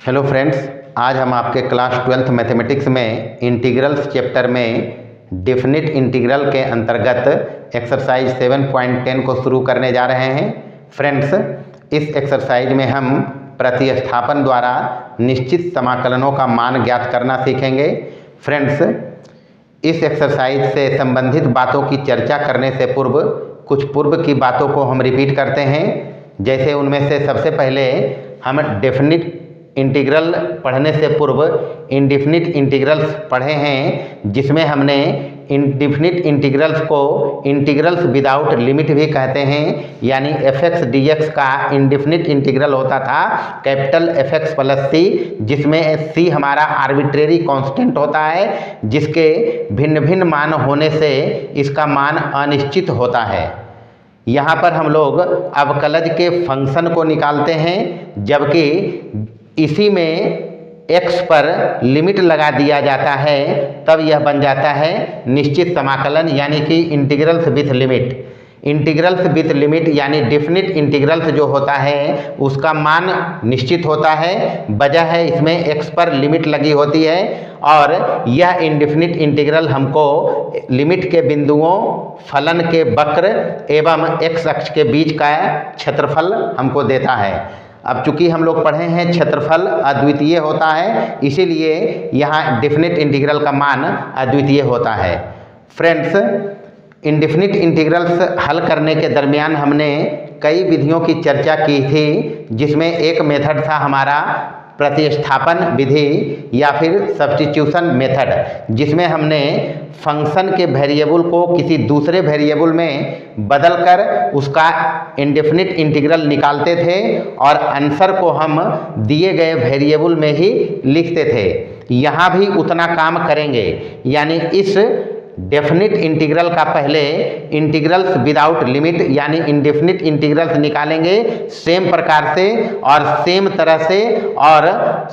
Hello friends, आज हम आपके क्लास 12th मैथमेटिक्स में इंटीग्रल्स चैप्टर में डेफिनिट इंटीग्रल के अंतर्गत एक्सरसाइज 7.10 को शुरू करने जा रहे हैं। फ्रेंड्स, इस एक्सरसाइज में हम प्रतिस्थापन द्वारा निश्चित समाकलनों का मान ज्ञात करना सीखेंगे। फ्रेंड्स, इस एक्सरसाइज से संबंधित बातों की चर्चा करने से पूर्व कुछ पूर्व की बातों को हम रिपीट करते हैं। जैसे उनमें से सबसे पहले हम डेफिनिट इंटीग्रल पढ़ने से पूर्व इंडेफिनिट इंटीग्रल्स पढ़े हैं, जिसमें हमने इंडेफिनिट इंटीग्रल्स को इंटीग्रल्स विदाउट लिमिट भी कहते हैं। यानी f(x) dx का इंडेफिनिट इंटीग्रल होता था कैपिटल F(x) + c, जिसमें c हमारा आर्बिट्रेरी कांस्टेंट होता है, जिसके भिन्न भिन्न मान होने से इसका मान अनिश्चित होता है। यहाँ पर हम लोग अवकलज के फंक्शन को निकालते हैं, जबकि इसी में x पर लिमिट लगा दिया जाता है, तब यह बन जाता है निश्चित समाकलन, यानी कि integrals with limit. Integrals with limit यानी डेफिनिट इंटीग्रल्स जो होता है उसका मान निश्चित होता है। वजह है इसमें x पर लिमिट लगी होती है, और यह इंडेफिनिट इंटीग्रल हमको लिमिट के बिंदुओं, फलन के वक्र एवं x अक्ष के बीच का क्षेत्रफल हमको देता है। अब चूंकि हम लोग पढ़े हैं क्षेत्रफल अद्वितीय होता है, इसीलिए यहाँ डेफिनिट इंटीग्रल का मान अद्वितीय होता है। फ्रेंड्स, इंडेफिनिट इंटीग्रल्स हल करने के दरमियान हमने कई विधियों की चर्चा की थी, जिसमें एक मेथड था हमारा प्रतिस्थापन विधि या फिर सब्स्टिट्यूशन मेथड, जिसमें हमने फंक्शन के वेरिएबल को किसी दूसरे वेरिएबल में बदलकर उसका इंडेफिनिट इंटीग्रल निकालते थे और आंसर को हम दिए गए वेरिएबल में ही लिखते थे। यहाँ भी उतना काम करेंगे, यानी इस डेफिनिट इंटीग्रल का पहले इंटीग्रल्स विदाउट लिमिट यानी इंडेफिनिट इंटीग्रल्स निकालेंगे सेम प्रकार से और सेम तरह से और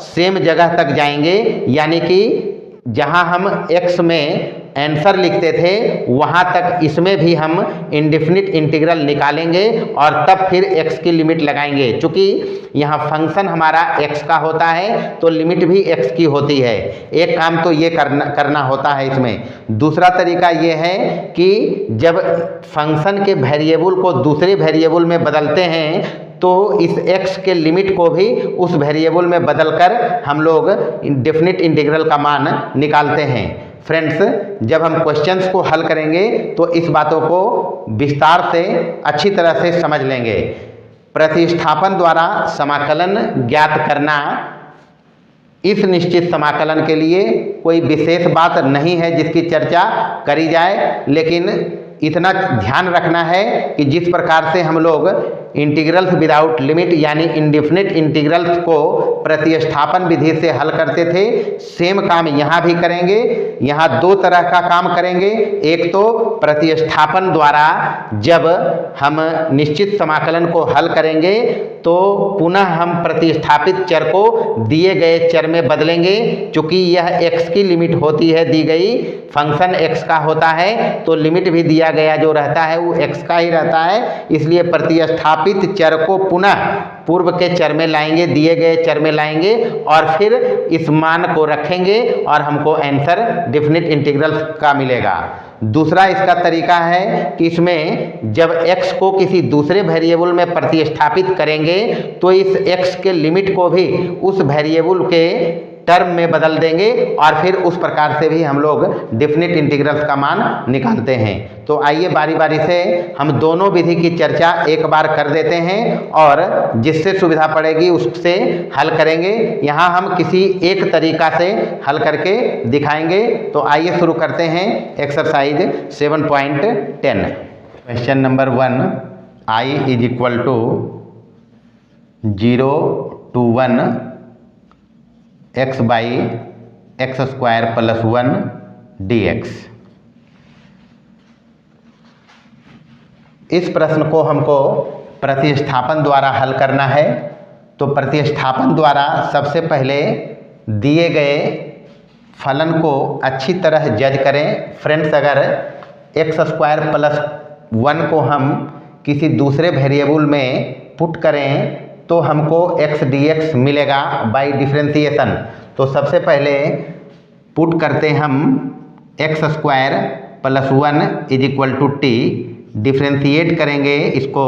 सेम जगह तक जाएंगे। यानी कि जहां हम x में आंसर लिखते थे वहां तक इसमें भी हम इंडेफिनिट इंटीग्रल निकालेंगे और तब फिर x की लिमिट लगाएंगे। चूँकि यहाँ फंक्शन हमारा x का होता है तो लिमिट भी x की होती है। एक काम तो ये करना होता है इसमें। दूसरा तरीका ये है कि जब फंक्शन के वेरिएबल को दूसरे वेरिएबल में बदलते हैं तो इस x के लिमिट को भी उस वेरिएबल में बदलकर हम लोग डेफिनिट इंटीग्रल का मान निकालते हैं। फ्रेंड्स, जब हम क्वेश्चंस को हल करेंगे तो इस बातों को विस्तार से अच्छी तरह से समझ लेंगे। प्रतिस्थापन द्वारा समाकलन ज्ञात करना, इस निश्चित समाकलन के लिए कोई विशेष बात नहीं है जिसकी चर्चा करी जाए, लेकिन इतना ध्यान रखना है कि जिस प्रकार से हम लोग इंटीग्रल्स विदाउट लिमिट यानी इंडेफिनिट इंटीग्रल्स को प्रतिस्थापन विधि से हल करते थे, सेम काम यहाँ भी करेंगे। यहाँ दो तरह का काम करेंगे। एक तो प्रतिस्थापन द्वारा जब हम निश्चित समाकलन को हल करेंगे तो पुनः हम प्रतिस्थापित चर को दिए गए चर में बदलेंगे। चूँकि यह x की लिमिट होती है, दी गई फंक्शन x का होता है तो लिमिट भी दिया गया जो रहता है वो x का ही रहता है। इसलिए प्रतिस्थापित चर को पुनः पूर्व के चर में लाएंगे, दिए गए चर में लाएंगे और फिर इस मान को रखेंगे और हमको आंसर डेफिनिट इंटीग्रल का मिलेगा। दूसरा इसका तरीका है कि इसमें जब x को किसी दूसरे वेरिएबल में प्रतिस्थापित करेंगे तो इस x के लिमिट को भी उस वेरिएबल के टर्म में बदल देंगे और फिर उस प्रकार से भी हम लोग डेफिनिट इंटीग्रल्स का मान निकालते हैं। तो आइए बारी बारी से हम दोनों विधि की चर्चा एक बार कर देते हैं और जिससे सुविधा पड़ेगी उससे हल करेंगे। यहाँ हम किसी एक तरीका से हल करके दिखाएंगे। तो आइए शुरू करते हैं exercise 7.10। Question number 1, i = 0 to 1 x/x² + 1 dx। इस प्रश्न को हमको प्रतिस्थापन द्वारा हल करना है। तो प्रतिस्थापन द्वारा सबसे पहले दिए गए फलन को अच्छी तरह जज करें। फ्रेंड्स, अगर x² + 1 को हम किसी दूसरे वेरिएबल में पुट करें तो हमको x dx मिलेगा बाय डिफ्रेंसिएशन। तो सबसे पहले पुट करते हम x square plus 1 is equal to t, differentiate करेंगे इसको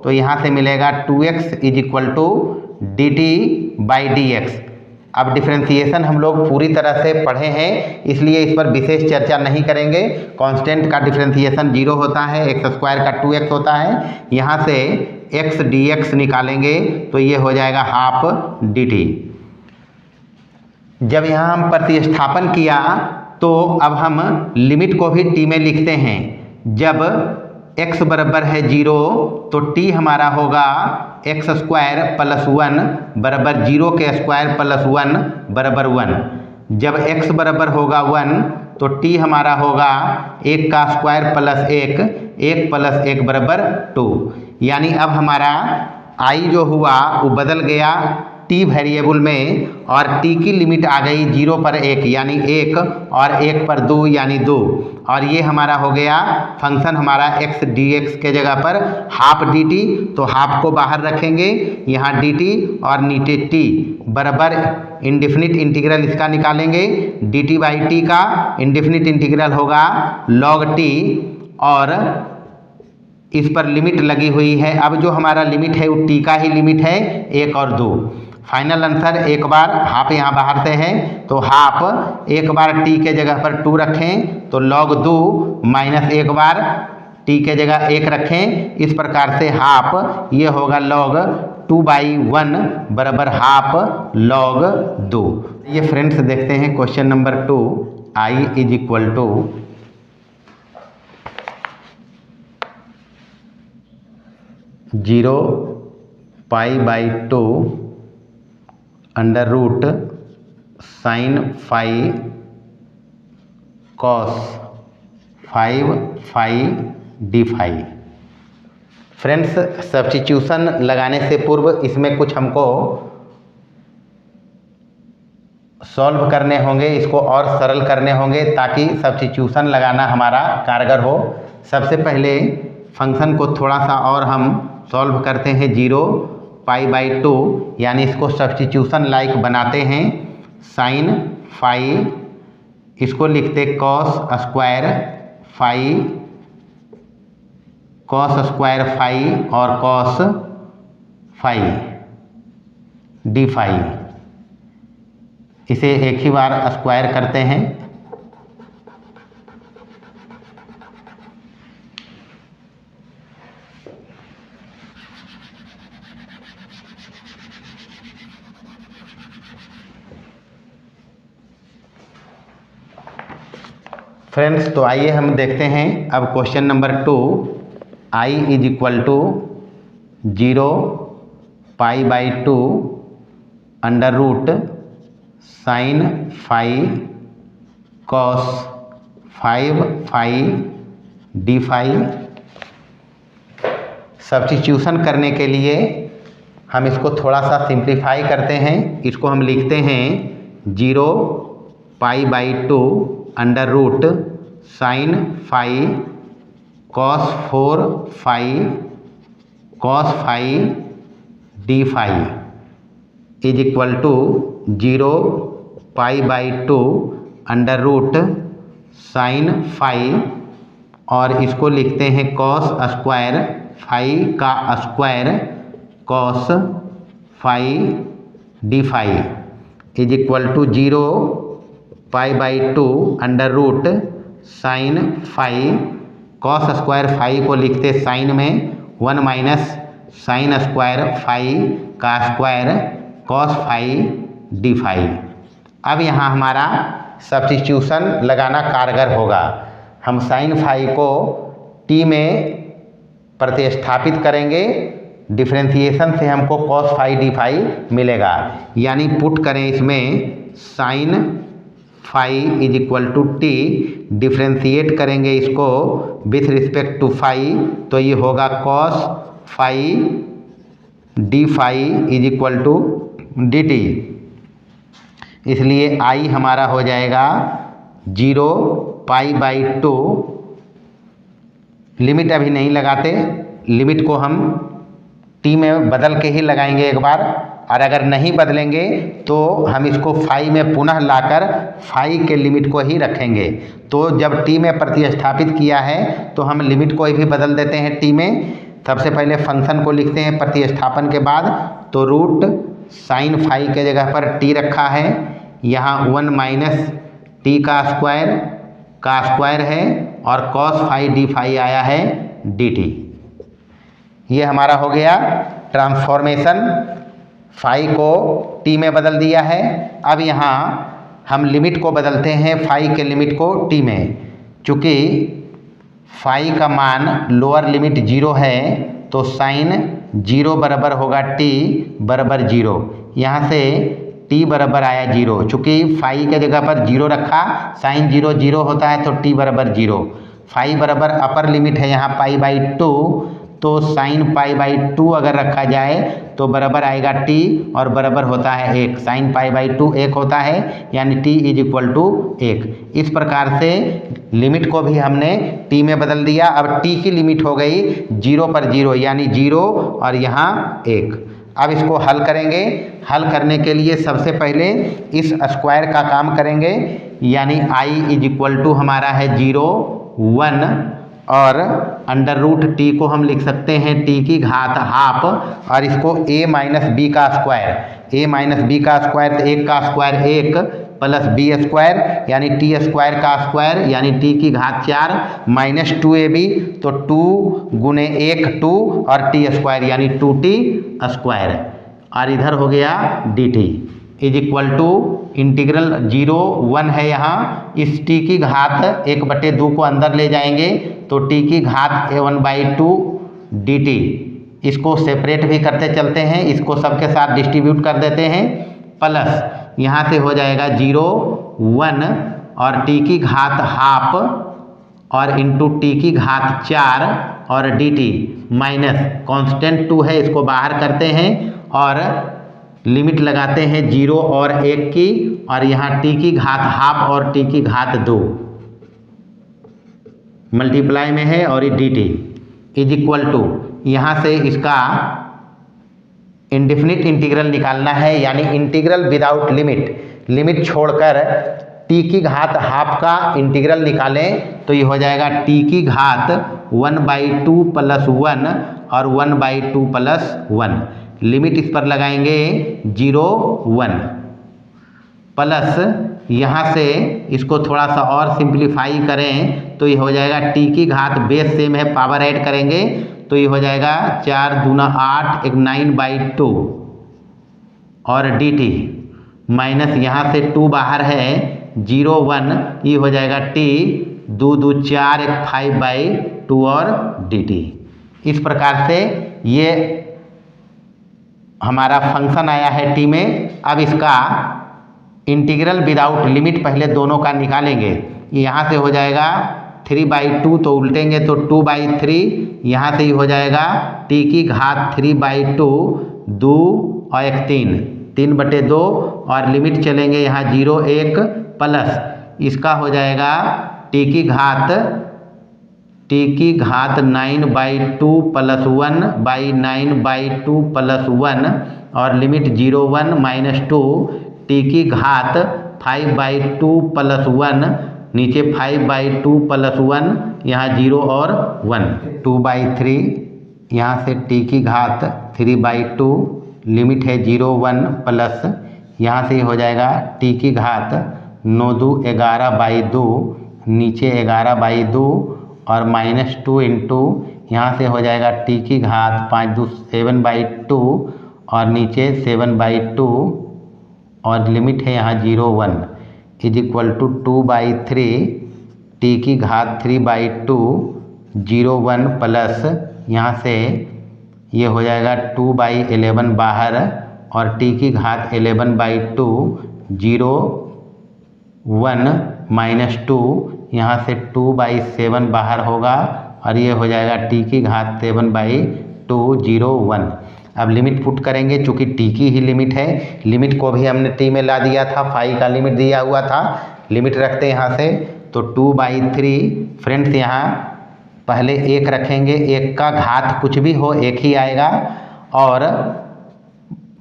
तो यहाँ से मिलेगा 2x is equal to d t by d x. अब डिफ्रेंशिएशन हम लोग पूरी तरह से पढ़े हैं, इसलिए इस पर विशेष चर्चा नहीं करेंगे। कांस्टेंट का डिफ्रेंशिएशन 0 होता है, एक्स स्क्वायर का 2x होता है। यहाँ से x dx निकालेंगे तो ये हो जाएगा हाफ dt। जब यहाँ हम प्रतिस्थापन किया तो अब हम लिमिट को भी t में लिखते हैं। जब x बराबर है 0 तो t हमारा होगा एक्स स्क्वायर प्लस 1 बराबर 0 के स्क्वायर प्लस 1 बराबर 1। जब x बराबर होगा 1 तो t हमारा होगा 1 का स्क्वायर प्लस 1, 1 प्लस 1 बराबर 2। यानी अब हमारा i जो हुआ वो बदल गया t वेरिएबल में और t की लिमिट आ गई 0 पर 1 यानी 1 और 1 पर 2 यानी 2। और ये हमारा हो गया फंक्शन हमारा x dx के जगह पर हाफ dt, तो हाफ को बाहर रखेंगे, यहाँ dt और नीचे t बराबर इंडेफिनिट इंटीग्रल इसका निकालेंगे। dt बाई टी का इंडेफिनिट इंटीग्रल होगा log t और इस पर लिमिट लगी हुई है। अब जो हमारा लिमिट है वो t का ही लिमिट है, 1 और 2। फाइनल आंसर एक बार हाफ यहाँ बाहर से है तो हाफ एक बार t के जगह पर 2 रखें तो log 2 माइनस एक बार t के जगह 1 रखें। इस प्रकार से हाफ ये होगा log 2/1 बराबर हाफ log 2। ये फ्रेंड्स देखते हैं question number 2, i is equal to 0 π/2 under root sine phi cos 5 phi d phi. Friends substitution लगाने से पूर्व इसमें कुछ हमको सॉल्व करने होंगे, इसको और सरल करने होंगे ताकि सब्स्टिट्यूशन लगाना हमारा कारगर हो। सबसे पहले फंक्शन को थोड़ा सा और हम सॉल्व करते हैं 0 π/2 यानी इसको सब्स्टिट्यूशन लाइक बनाते हैं। साइन फाई इसको लिखते cos square phi, cos square phi और कॉस फाई डी फाई। इसे एक ही बार स्क्वायर करते हैं। फ्रेंड्स तो आइए हम देखते हैं अब question number 2, i is equal to 0 π/2 under root sine phi cos 5 phi d phi. Substitution करने के लिए हम इसको थोड़ा सा सिंप्लीफाई करते हैं। इसको हम लिखते हैं 0 π/2 under root sine phi cos 4 phi cos phi d phi is equal to 0 π/2 under root sine phi और इसको लिखते हैं कॉस स्क्वायर फाई का square cos phi d phi is equal to 0 π/2 under root sine phi cos square phi को लिखते sine में 1 minus sine square phi का square cos phi d phi. अब यहाँ हमारा सब्स्टिट्यूशन लगाना कारगर होगा। हम साइन फाई को t में प्रतिस्थापित करेंगे, डिफ्रेंशिएशन से हमको कॉस फाई डी फाई मिलेगा। यानी पुट करें इसमें sine phi is equal to t, differentiate करेंगे इसको विथ रिस्पेक्ट टू फाई तो ये होगा cos phi d phi is equal to d t. इसलिए आई हमारा हो जाएगा 0 π/2, लिमिट अभी नहीं लगाते, लिमिट को हम टी में बदल के ही लगाएंगे एक बार, और अगर नहीं बदलेंगे तो हम इसको फाई में पुनः लाकर फाई के लिमिट को ही रखेंगे। तो जब टी में प्रतिस्थापित किया है तो हम लिमिट को भी बदल देते हैं टी में। सबसे पहले फंक्शन को लिखते हैं प्रतिस्थापन के बाद, तो रूट साइन फाई के जगह पर टी रखा है, यहाँ 1 माइनस टी का स्क्वायर है, और कॉस फाई डी फाई आया है डी टी। ये हमारा हो गया ट्रांसफॉर्मेशन, फाई को टी में बदल दिया है। अब यहाँ हम लिमिट को बदलते हैं, फाई के लिमिट को टी में। चूँकि फाई का मान लोअर लिमिट 0 है तो साइन 0 बराबर होगा टी बराबर 0। यहाँ से टी बराबर आया 0, चूँकि फाई के जगह पर 0 रखा, साइन 0 0 होता है तो टी बराबर 0। फाई बराबर अपर लिमिट है यहाँ पाई बाई 2, तो साइन पाई बाई 2 अगर रखा जाए तो बराबर आएगा टी, और बराबर होता है 1। साइन पाई बाई 2 1 होता है, यानी टी इज इक्वल टू 1। इस प्रकार से लिमिट को भी हमने टी में बदल दिया। अब टी की लिमिट हो गई 0 पर 0, यानी 0 और यहाँ 1। अब इसको हल करेंगे। हल करने के लिए सबसे पहले इस स्क्वायर का काम करेंगे, यानी आई इज इक्वल टू हमारा है 0 1, और अंडर रूट टी को हम लिख सकते हैं टी की घात हाफ, और इसको a माइनस बी का स्क्वायर, a माइनस बी का स्क्वायर, तो 1 का स्क्वायर 1 प्लस बी स्क्वायर यानी टी स्क्वायर का स्क्वायर, यानी टी की घात 4 माइनस 2ab, तो 2 गुने 1 2, और टी स्क्वायर यानी 2t स्क्वायर, और इधर हो गया dt is equal to integral 0 1 है यहाँ, इस t की घात 1/2 को अंदर ले जाएंगे तो t की घात 1/2 dt। इसको सेपरेट भी करते चलते हैं, इसको सबके साथ डिस्ट्रीब्यूट कर देते हैं, प्लस यहाँ से हो जाएगा 0 1 और t की घात हाफ और इंटू टी की घात 4 और dt माइनस कांस्टेंट 2 है, इसको बाहर करते हैं और लिमिट लगाते हैं 0 और 1 की, और यहाँ t की घात हाफ और t की घात 2 मल्टीप्लाई में है, और ये dt इज इक्वल टू, यहाँ से इसका इंडेफिनिट इंटीग्रल निकालना है, यानी इंटीग्रल विदाउट लिमिट, लिमिट छोड़कर t की घात हाफ का इंटीग्रल निकालें तो ये हो जाएगा t की घात 1/2 प्लस 1 और 1/2 प्लस 1। लिमिट इस पर लगाएंगे 0 1 प्लस यहाँ से इसको थोड़ा सा और सिंप्लीफाई करें तो ये हो जाएगा t की घात बेस सेम है, पावर ऐड करेंगे तो ये हो जाएगा 4 दूना 8 एक 9/2 और dt माइनस यहाँ से 2 बाहर है 0 1, ये हो जाएगा t 2 2 4 एक 5/2 और dt। इस प्रकार से ये हमारा फंक्शन आया है t में। अब इसका इंटीग्रल विदाउट लिमिट पहले दोनों का निकालेंगे। यहाँ से हो जाएगा 3/2 तो उल्टेंगे तो 2/3, यहाँ से ही हो जाएगा t की घात 3/2 2 और 1 3 3/2 और लिमिट चलेंगे यहाँ 0 1 प्लस इसका हो जाएगा t की घात 9/2 प्लस 1/9/2 प्लस 1 और लिमिट 0 1 माइनस 2 t की घात 5/2 प्लस 1, नीचे 5/2 प्लस 1, यहाँ 0 और 1 2/3, यहाँ से t की घात 3/2 लिमिट है 0 1 प्लस यहाँ से हो जाएगा t की घात 9 2 11/2, नीचे 11/2 और माइनस 2 इंटू यहाँ से हो जाएगा t की घात 5 2 7/2 और नीचे 7/2 और लिमिट है यहाँ 0 1 इज इक्वल टू 2/3 t की घात 3/2 0 1 प्लस यहाँ से ये हो जाएगा 2/11 बाहर और t की घात 11/2 0 1 माइनस 2, यहाँ से 2/7 बाहर होगा और ये हो जाएगा t की घात 7/2 0 1। अब लिमिट पुट करेंगे, चूँकि t की ही लिमिट है, लिमिट को भी हमने t में ला दिया था, फाई का लिमिट दिया हुआ था, लिमिट रखते हैं यहाँ से तो 2/3। फ्रेंड्स यहाँ पहले 1 रखेंगे, 1 का घात कुछ भी हो 1 ही आएगा और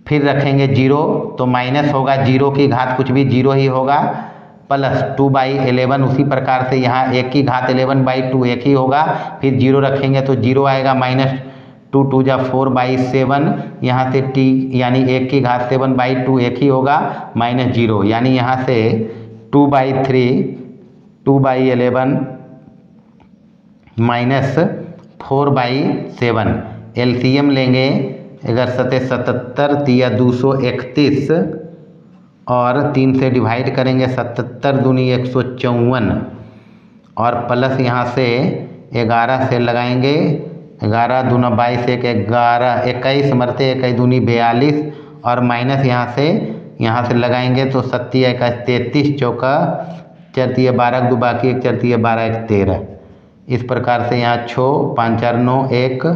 फिर रखेंगे 0 तो माइनस होगा, 0 की घात कुछ भी 0 ही होगा, प्लस 2/11 उसी प्रकार से यहाँ 1 की घात 11/2 1 ही होगा, फिर 0 रखेंगे तो 0 आएगा, माइनस 2 2 जा 4/7 यहाँ से t यानी 1 की घात 7/2 1 ही होगा, माइनस 0 यानी यहाँ से 2/3 2/11 माइनस 4/7 एलसीएम लेंगे, अगर 77 तिया 231 और 3 से डिवाइड करेंगे 77 दूनी 154 और प्लस यहाँ से 11 से लगाएंगे, 11 दूना 22 1 11 21 मरते 21 दूनी 42 और माइनस यहाँ से लगाएंगे तो 7 1 33 चौका 4 तिया 12 2 बाकी 1 4 तिया 12 1 13, इस प्रकार से यहाँ 6 5 4 9 1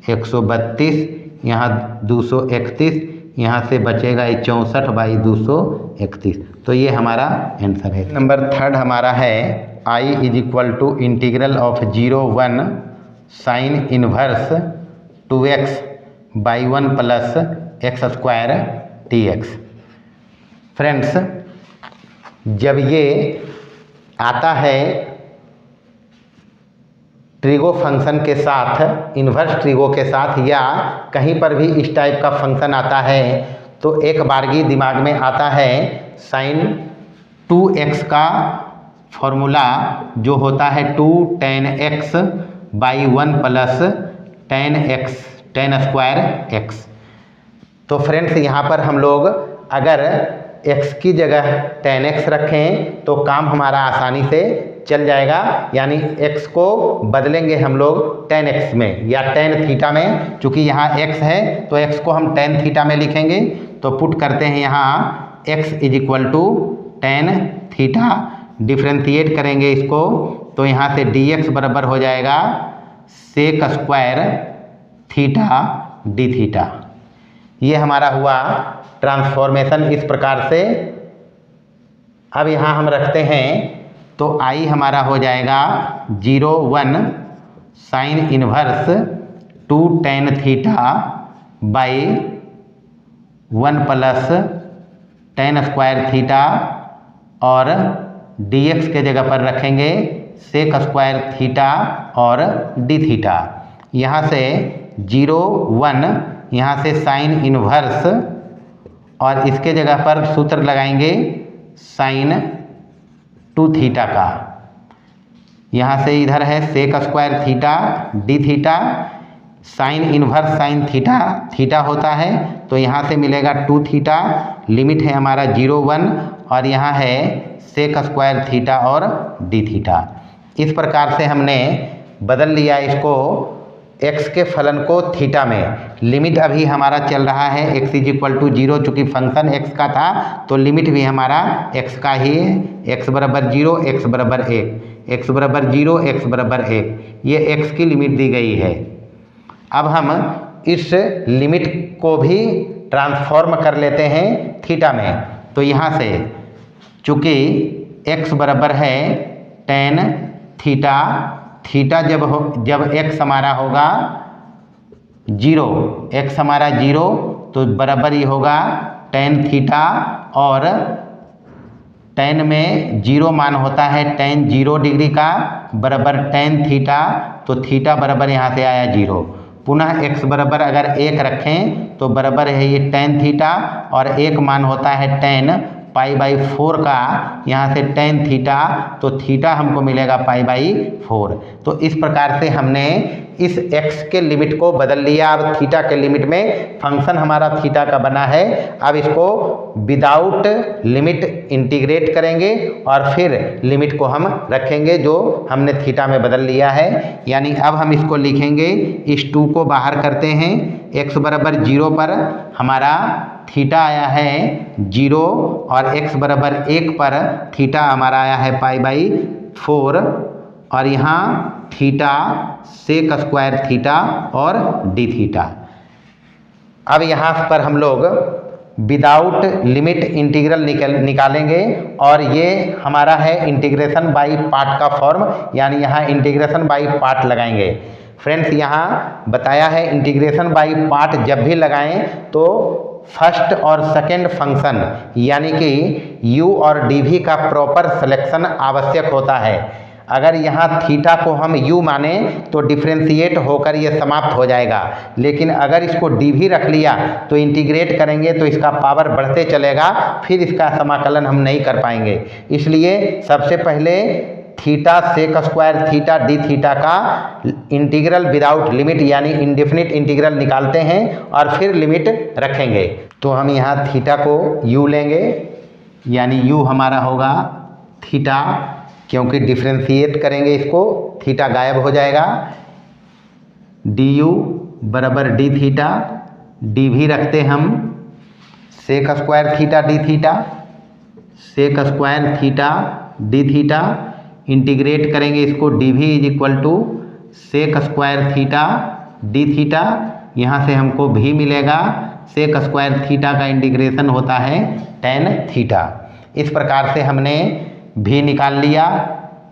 132, यहाँ 231, यहाँ से बचेगा 64/231, तो ये हमारा आंसर है। नंबर 3 हमारा है I = integral of 0 1 sine inverse 2x/1 plus x² dx। Friends, जब ये आता है ट्रिगो फंक्शन के साथ, इन्वर्स ट्रिगो के साथ, या कहीं पर भी इस टाइप का फंक्शन आता है तो एक बारगी दिमाग में आता है साइन 2x का फॉर्मूला जो होता है 2 tan x/1 plus tan x। तो फ्रेंड्स, यहाँ पर हम लोग अगर x की जगह tan x रखें तो काम हमारा आसानी से चल जाएगा, यानी x को बदलेंगे हम लोग tan x में या tan थीटा में, चूँकि यहाँ x है तो x को हम tan थीटा में लिखेंगे, तो पुट करते हैं यहाँ x = tan थीटा, डिफ्रेंशिएट करेंगे इसको तो यहाँ से dx बराबर हो जाएगा sec² थीटा d थीटा। ये हमारा हुआ ट्रांसफॉर्मेशन इस प्रकार से। अब यहाँ हम रखते हैं तो I हमारा हो जाएगा 0 1 sine inverse 2 tan θ/1 plus tan² theta और dx के जगह पर रखेंगे sec² थीटा और d थीटा। यहाँ से 0 1 यहाँ से साइन इन्वर्स और इसके जगह पर सूत्र लगाएंगे साइन 2 थीटा का, यहाँ से इधर है sec² theta d theta, sign inverse sine theta होता है तो यहाँ से मिलेगा 2 थीटा, लिमिट है हमारा 0 1 और यहाँ है sec² थीटा और d थीटा। इस प्रकार से हमने बदल लिया इसको x के फलन को थीटा में। लिमिट अभी हमारा चल रहा है x = 0, चूँकि फंक्शन x का था तो लिमिट भी हमारा x का ही है, x = 0 x = 1, x = 0 x = 1, ये x की लिमिट दी गई है। अब हम इस लिमिट को भी ट्रांसफॉर्म कर लेते हैं थीटा में, तो यहाँ से चूँकि x बराबर है tan थीटा, थीटा जब x हमारा होगा 0, x हमारा 0 तो बराबर ही होगा tan थीटा, और tan में 0 मान होता है tan 0 डिग्री का बराबर tan थीटा, तो थीटा बराबर यहाँ से आया 0। पुनः x बराबर अगर 1 रखें तो बराबर है ये tan थीटा और 1 मान होता है tan π/4 का, यहाँ से tan थीटा तो थीटा हमको मिलेगा π/4। तो इस प्रकार से हमने इस x के लिमिट को बदल लिया। अब थीटा के लिमिट में फंक्शन हमारा थीटा का बना है, अब इसको विदाउट लिमिट इंटीग्रेट करेंगे और फिर लिमिट को हम रखेंगे जो हमने थीटा में बदल लिया है। यानी अब हम इसको लिखेंगे, इस 2 को बाहर करते हैं, x बराबर 0 पर हमारा थीटा आया है 0 और x बराबर 1 पर थीटा हमारा आया है π/4 और यहाँ थीटा sec² थीटा और d थीटा। अब यहाँ पर हम लोग विदाउट लिमिट इंटीग्रल निकालेंगे और ये हमारा है इंटीग्रेशन बाय पार्ट का फॉर्म, यानी यहाँ इंटीग्रेशन बाय पार्ट लगाएंगे। फ्रेंड्स यहाँ बताया है इंटीग्रेशन बाय पार्ट जब भी लगाएं तो फर्स्ट और सेकंड फंक्शन यानी कि u और dv का प्रॉपर सिलेक्शन आवश्यक होता है। अगर यहाँ थीटा को हम u माने तो डिफ्रेंशिएट होकर ये समाप्त हो जाएगा, लेकिन अगर इसको dv रख लिया तो इंटीग्रेट करेंगे तो इसका पावर बढ़ते चलेगा, फिर इसका समाकलन हम नहीं कर पाएंगे। इसलिए सबसे पहले theta sec square theta d theta का इंटीग्रल विदाउट लिमिट यानी इंडेफिनिट इंटीग्रल निकालते हैं और फिर लिमिट रखेंगे। तो हम यहाँ थीटा को u लेंगे, यानी u हमारा होगा थीटा, क्योंकि डिफ्रेंशिएट करेंगे इसको थीटा गायब हो जाएगा। du बराबर डी थीटा, dv रखते हम sec square theta d theta, sec square theta d theta, integrate करेंगे इसको dv is equal to sec square theta d theta, यहाँ से हमको v मिलेगा, सेक स्क्वायर थीटा का इंटीग्रेशन होता है tan थीटा। इस प्रकार से हमने v निकाल लिया,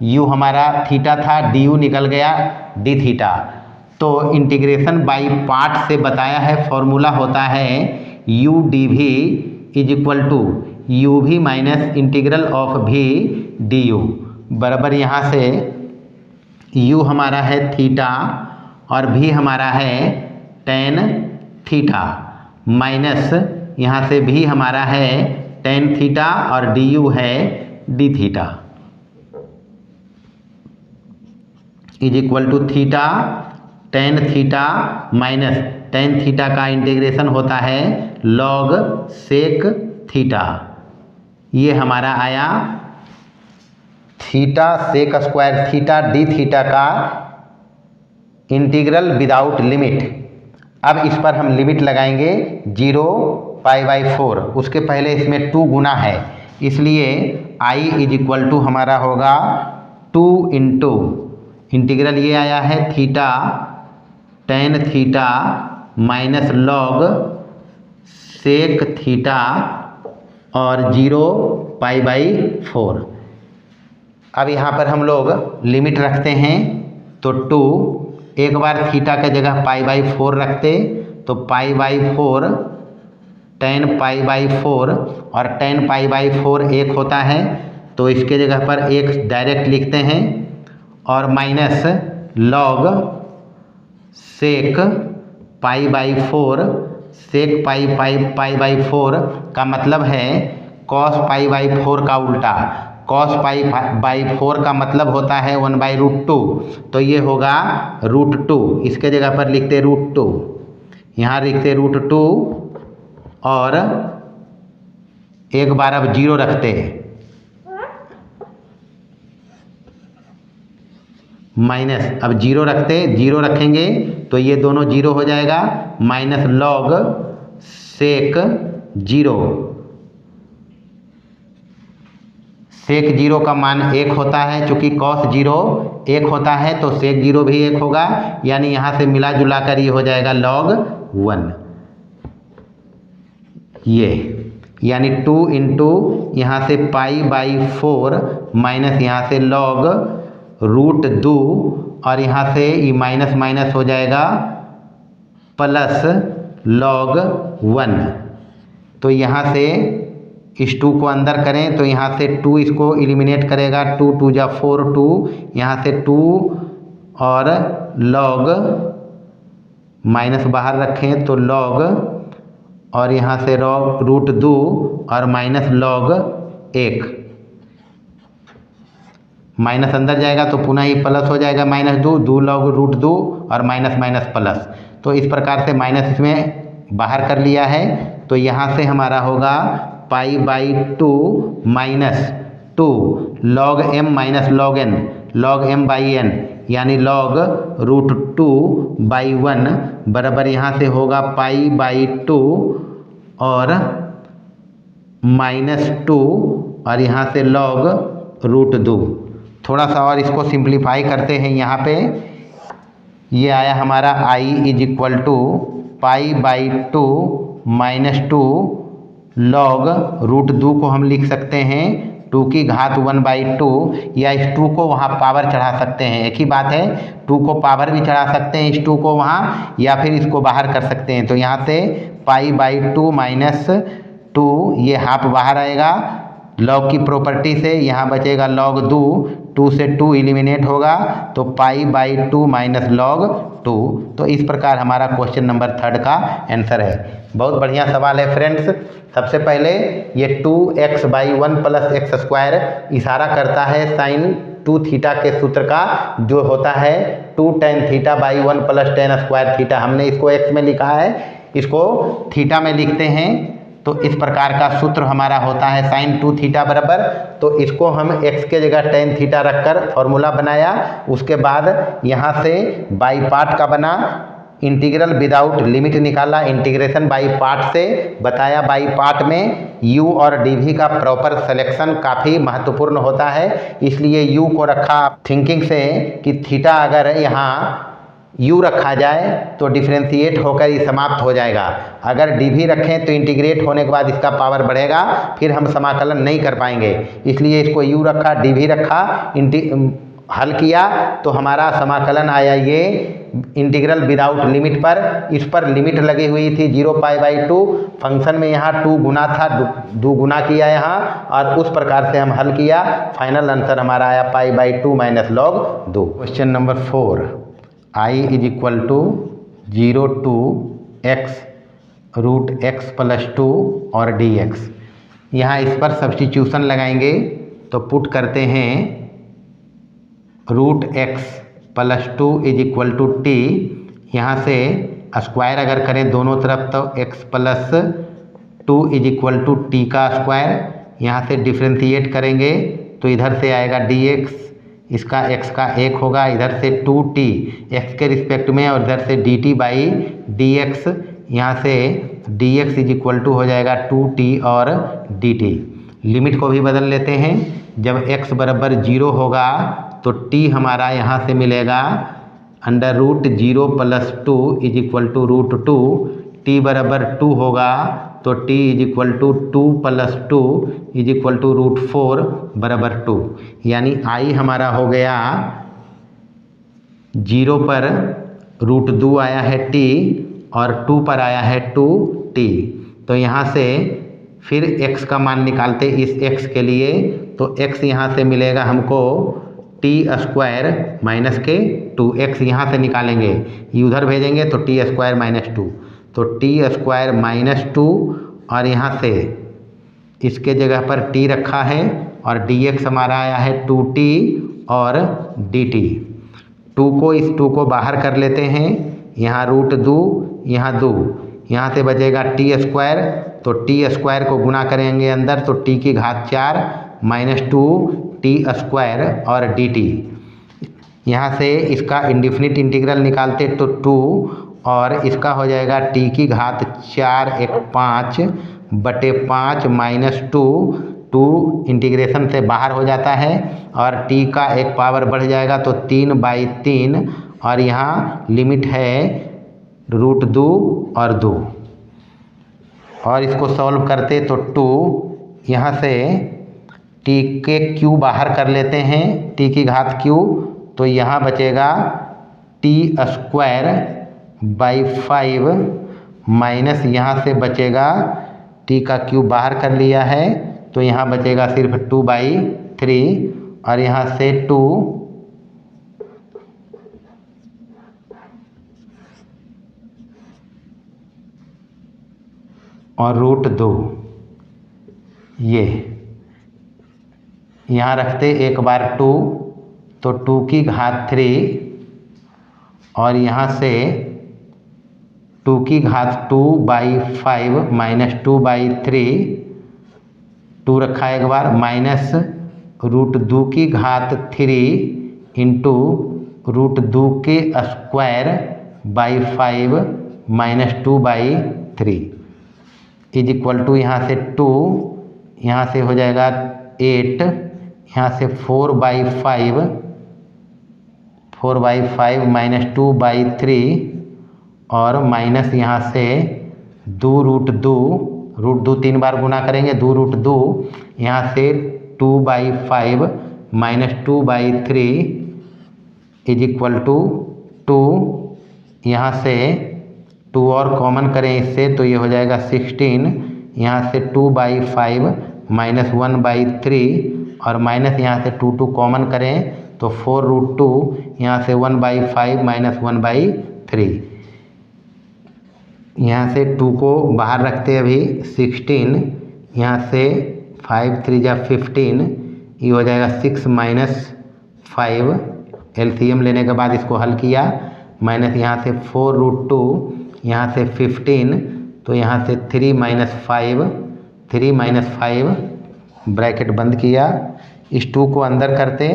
u हमारा थीटा था, du निकल गया डी थीटा। तो इंटीग्रेशन बाय पार्ट से बताया है फॉर्मूला होता है u dv is equal to uv minus integral of v du बराबर यहाँ से u हमारा है थीटा और v हमारा है tan थीटा माइनस यहाँ से v हमारा है tan थीटा और du है d theta is equal to theta tan theta minus tan theta का इंटीग्रेशन होता है log सेक थीटा। ये हमारा आया theta sec square theta d theta का इंटीग्रल विदाउट लिमिट। अब इस पर हम लिमिट लगाएंगे 0 π/4, उसके पहले इसमें 2 गुना है, इसलिए i इज इक्वल टू हमारा होगा 2 इंटू इंटीग्रल ये आया है theta tan theta minus log sec theta और 0 π/4। अब यहाँ पर हम लोग लिमिट रखते हैं तो 2, एक बार थीटा के जगह π/4 रखते तो π/4 tan π/4 और tan π/4 1 होता है, तो इसके जगह पर 1 डायरेक्ट लिखते हैं और माइनस log सेक π/4, सेक π/4 का मतलब है cos π/4 का उल्टा, cos π/4 का मतलब होता है 1/√2, तो ये होगा √2, इसके जगह पर लिखते √2, यहाँ लिखते √2 और एक बार अब 0 रखते माइनस, अब 0 रखते 0 रखेंगे तो ये दोनों 0 हो जाएगा, माइनस log सेक 0, सेक 0 का मान 1 होता है, चूँकि cos 0 1 होता है तो सेक 0 भी 1 होगा, यानी यहाँ से मिला जुला कर ये हो जाएगा log 1। ये यानी 2 इंटू यहाँ से π/4 माइनस यहाँ से log √2 और यहाँ से ये माइनस माइनस हो जाएगा प्लस log 1। तो यहाँ से इस 2 को अंदर करें तो यहाँ से 2 इसको एलिमिनेट करेगा, 2 2 जा 4 2, यहाँ से 2 और log माइनस बाहर रखें तो log और यहाँ से √2 और माइनस log 1, माइनस अंदर जाएगा तो पुनः ये प्लस हो जाएगा -2 log √2 और माइनस माइनस प्लस। तो इस प्रकार से माइनस इसमें बाहर कर लिया है, तो यहाँ से हमारा होगा π/2 minus 2 log m minus log n, log m/n यानी log √2/1 बराबर यहाँ से होगा π/2 और -2 और यहाँ से log √2। थोड़ा सा और इसको सिंप्लीफाई करते हैं, यहाँ पे ये आया हमारा i is equal to π/2 -2 log √2 को हम लिख सकते हैं 2 की घात 1/2 या इस 2 को वहाँ पावर चढ़ा सकते हैं, एक ही बात है, 2 को पावर भी चढ़ा सकते हैं इस 2 को वहाँ, या फिर इसको बाहर कर सकते हैं। तो यहाँ से π/2 माइनस 2 ये हाफ बाहर आएगा लॉग की प्रॉपर्टी से, यहाँ बचेगा log 2 से 2 एलिमिनेट होगा तो π/2 माइनस log 2। तो इस प्रकार हमारा क्वेश्चन नंबर 3 का आंसर है। बहुत बढ़िया सवाल है फ्रेंड्स। सबसे पहले ये 2x/1 + x² इशारा करता है sin 2 थीटा के सूत्र का, जो होता है 2 tan θ/1 + tan स्क्वायर थीटा। हमने इसको x में लिखा है, इसको थीटा में लिखते हैं, तो इस प्रकार का सूत्र हमारा होता है sin 2 थीटा बराबर। तो इसको हम x के जगह tan थीटा रखकर फॉर्मूला बनाया, उसके बाद यहाँ से बाई पार्ट का बना, इंटीग्रल विदाउट लिमिट निकाला, इंटीग्रेशन बाई पार्ट से बताया। बाई पार्ट में u और dv का प्रॉपर सिलेक्शन काफ़ी महत्वपूर्ण होता है, इसलिए u को रखा थिंकिंग से कि थीटा अगर यहाँ u रखा जाए तो डिफ्रेंशिएट होकर ये समाप्त हो जाएगा। अगर dv रखें तो इंटीग्रेट होने के बाद इसका पावर बढ़ेगा, फिर हम समाकलन नहीं कर पाएंगे, इसलिए इसको u रखा, dv रखा, हल किया तो हमारा समाकलन आया ये इंटीग्रल विदाउट लिमिट पर। इस पर लिमिट लगी हुई थी 0π/2, फंक्शन में यहाँ 2 गुना था, 2 गुना किया यहाँ, और उस प्रकार से हम हल किया। फाइनल आंसर हमारा आया π/2 minus log 2। Question number 4, I = 0 to x√x + 2 और dx। यहाँ इस पर सब्स्टिट्यूशन लगाएंगे तो पुट करते हैं √x + 2 = t। यहाँ से स्क्वायर अगर करें दोनों तरफ तो x + 2 = t का स्क्वायर। यहाँ से डिफ्रेंशिएट करेंगे तो इधर से आएगा dx, इसका x का 1 होगा, इधर से 2t x के रिस्पेक्ट में, और इधर से dt/dx। यहाँ से dx = हो जाएगा 2t और dt। लिमिट को भी बदल लेते हैं, जब x बराबर 0 होगा तो t हमारा यहाँ से मिलेगा √0 + 2 = √2। t बराबर 2 होगा तो t = 2 + 2 = √4 बराबर 2। यानी i हमारा हो गया 0 पर √2 आया है t और 2 पर आया है 2t। तो यहाँ से फिर x का मान निकालते इस x के लिए, तो x यहाँ से मिलेगा हमको t² माइनस के 2x यहाँ से निकालेंगे, ये उधर भेजेंगे तो t² - 2, तो t² - 2, और यहाँ से इसके जगह पर t रखा है और dx हमारा आया है 2t और dt। 2 को इस 2 को बाहर कर लेते हैं, यहाँ √2 यहाँ 2, यहाँ से बचेगा t², तो t² को गुना करेंगे अंदर तो t की घात 4 - 2t² और dt। यहाँ से इसका इंडिफिनिट इंटीग्रल निकालते तो 2, और इसका हो जाएगा t की घात 4 × 5/5 - 2 इंटीग्रेशन से बाहर हो जाता है और t का 1 पावर बढ़ जाएगा तो 3/3, और यहाँ लिमिट है √2 और 2, और इसको सॉल्व करते तो 2, यहाँ से t के q बाहर कर लेते हैं, t की घात q, तो यहाँ बचेगा t²/5 माइनस यहाँ से बचेगा t का q बाहर कर लिया है तो यहाँ बचेगा सिर्फ 2/3, और यहाँ से 2 और √2, ये यहाँ रखते एक बार 2, तो 2 की घात 3, और यहाँ से 2 की घात 2/5 - 2/3, 2 रखा एक बार, माइनस √2 की घात 3 इंटू √2 के स्क्वायर/5 - 2/3 = यहाँ से 2, यहाँ से हो जाएगा 8, यहाँ से 4/5 - 2/3, और माइनस यहाँ से 2 √2 3 बार गुना करेंगे, 2 √2, यहाँ से 2/5 माइनस 2/3 इज इक्वल टू 2। यहाँ से 2 और कॉमन करें इससे तो ये हो जाएगा 16। यहाँ से 2/5 माइनस 1/3 और माइनस यहाँ से 2 कॉमन करें तो 4√2। यहाँ से 1/5 माइनस 1/3। यहाँ से 2 को बाहर रखते हैं अभी 16। यहाँ से 5 3 जा 15, ये हो जाएगा 6 माइनस 5। एलसीएम लेने के बाद इसको हल किया, माइनस यहाँ से 4√2, यहाँ से 15, तो यहाँ से 3 माइनस 5 ब्रैकेट बंद किया। इस 2 को अंदर करते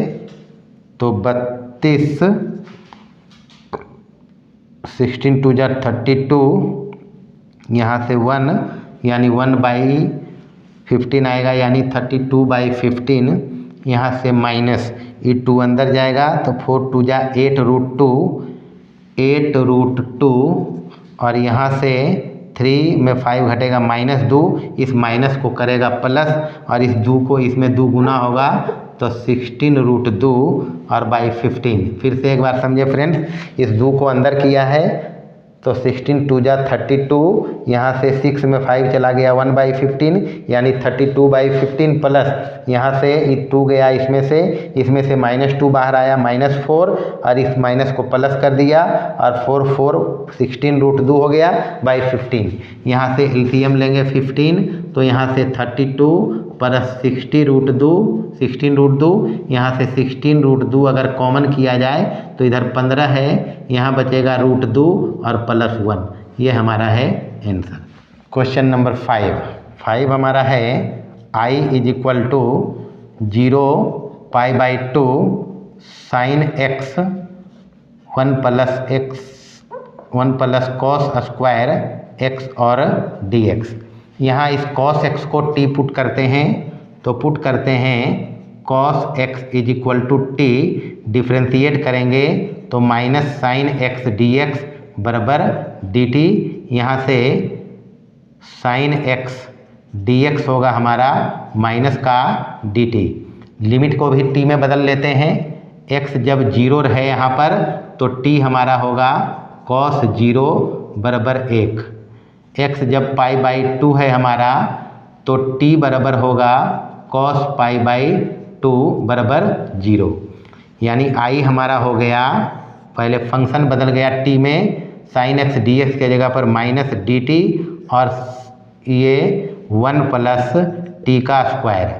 तो 32, 16 2 जा 32, यहाँ से 1 यानी 1/15 आएगा, यानी 32/15। यहाँ से माइनस ये 2 अंदर जाएगा तो 4 2 जा 8√2 और यहाँ से 3 में 5 घटेगा -2, इस माइनस को करेगा प्लस और इस 2 को इसमें 2 गुना होगा तो 16√2 और बाई 15। फिर से एक बार समझे फ्रेंड्स, इस 2 को अंदर किया है तो 16 2 जा 32, यहाँ से 6 में 5 चला गया 1/15 यानी 32/15 प्लस यहाँ से 2 गया इसमें से -2 बाहर आया -4 और इस माइनस को प्लस कर दिया और 4 16√2 हो गया बाई 15। यहाँ से एलसीएम लेंगे 15 तो यहाँ से 32 प्लस 16√2, यहाँ से 16√2 अगर कॉमन किया जाए तो इधर 15 है, यहाँ बचेगा √2 और +1। ये हमारा है आंसर। क्वेश्चन नंबर 5 हमारा है I is equal to 0π/2 sin x 1 plus cos square x और dx। यहाँ इस cos x को t पुट करते हैं तो पुट करते हैं cos x is equal to t, differentiate करेंगे तो माइनस साइन x dx बराबर dt। यहाँ से साइन x dx होगा हमारा माइनस का dt। लिमिट को भी t में बदल लेते हैं, x जब 0 रहे यहाँ पर तो t हमारा होगा cos 0 बराबर 1। x जब π/2 है हमारा तो t बराबर होगा cos π/2 बराबर 0। यानी I हमारा हो गया, पहले फंक्शन बदल गया t में, साइन x dx के जगह पर माइनस dt और ये 1 प्लस t का स्क्वायर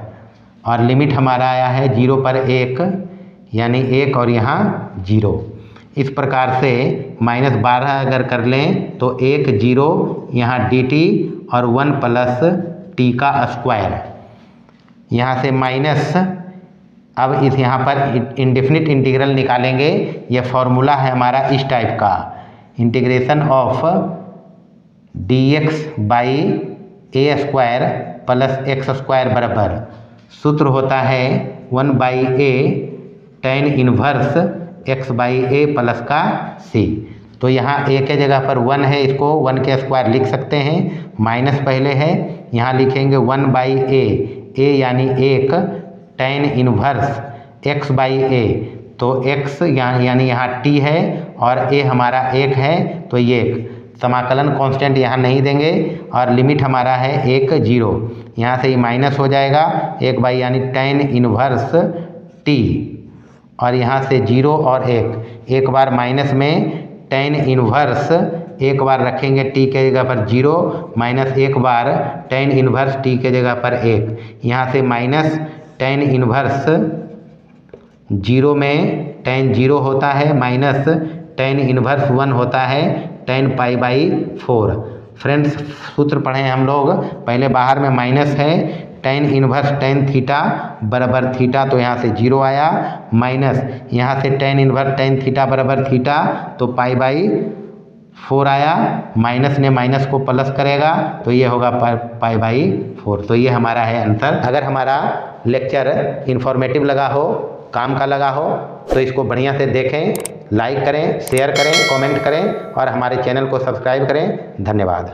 और लिमिट हमारा आया है 0 पर 1 यानी 1 और यहाँ 0। इस प्रकार से -12 अगर कर लें तो 1 0 यहाँ dt और 1 प्लस t का स्क्वायर। यहाँ से माइनस, अब इस यहाँ पर इंडेफिनिट इंटीग्रल निकालेंगे। यह फॉर्मूला है हमारा इस टाइप का, integration of dx by a² plus x² बराबर सूत्र होता है 1/a tan inverse x/a plus का c। तो यहाँ a के जगह पर 1 है, इसको 1 के स्क्वायर लिख सकते हैं, माइनस पहले है, यहाँ लिखेंगे 1/a, a यानी 1 tan इनवर्स x/a, तो x यानी यहाँ t है और a हमारा 1 है तो ये 1। समाकलन कांस्टेंट यहाँ नहीं देंगे और लिमिट हमारा है 1 0। यहाँ से ये माइनस हो जाएगा 1 यानी tan इनवर्स t और यहाँ से 0 और 1, एक बार माइनस में tan इनवर्स, एक बार रखेंगे t के जगह पर 0 माइनस एक बार tan इनवर्स t के जगह पर 1। यहाँ से माइनस tan इनवर्स 0 में tan 0 होता है माइनस tan इनवर्स 1 होता है tan π/4। फ्रेंड्स सूत्र पढ़े हम लोग, पहले बाहर में माइनस है, tan इनवर्स tan थीटा बराबर थीटा तो यहाँ से 0 आया, माइनस यहाँ से tan इनवर्स tan थीटा बराबर थीटा तो π/4 आया, माइनस ने माइनस को प्लस करेगा तो ये होगा π/4। तो ये हमारा है आंसर। अगर हमारा लेक्चर इन्फॉर्मेटिव लगा हो, काम का लगा हो तो इसको बढ़िया से देखें, लाइक करें, शेयर करें, कमेंट करें और हमारे चैनल को सब्सक्राइब करें। धन्यवाद।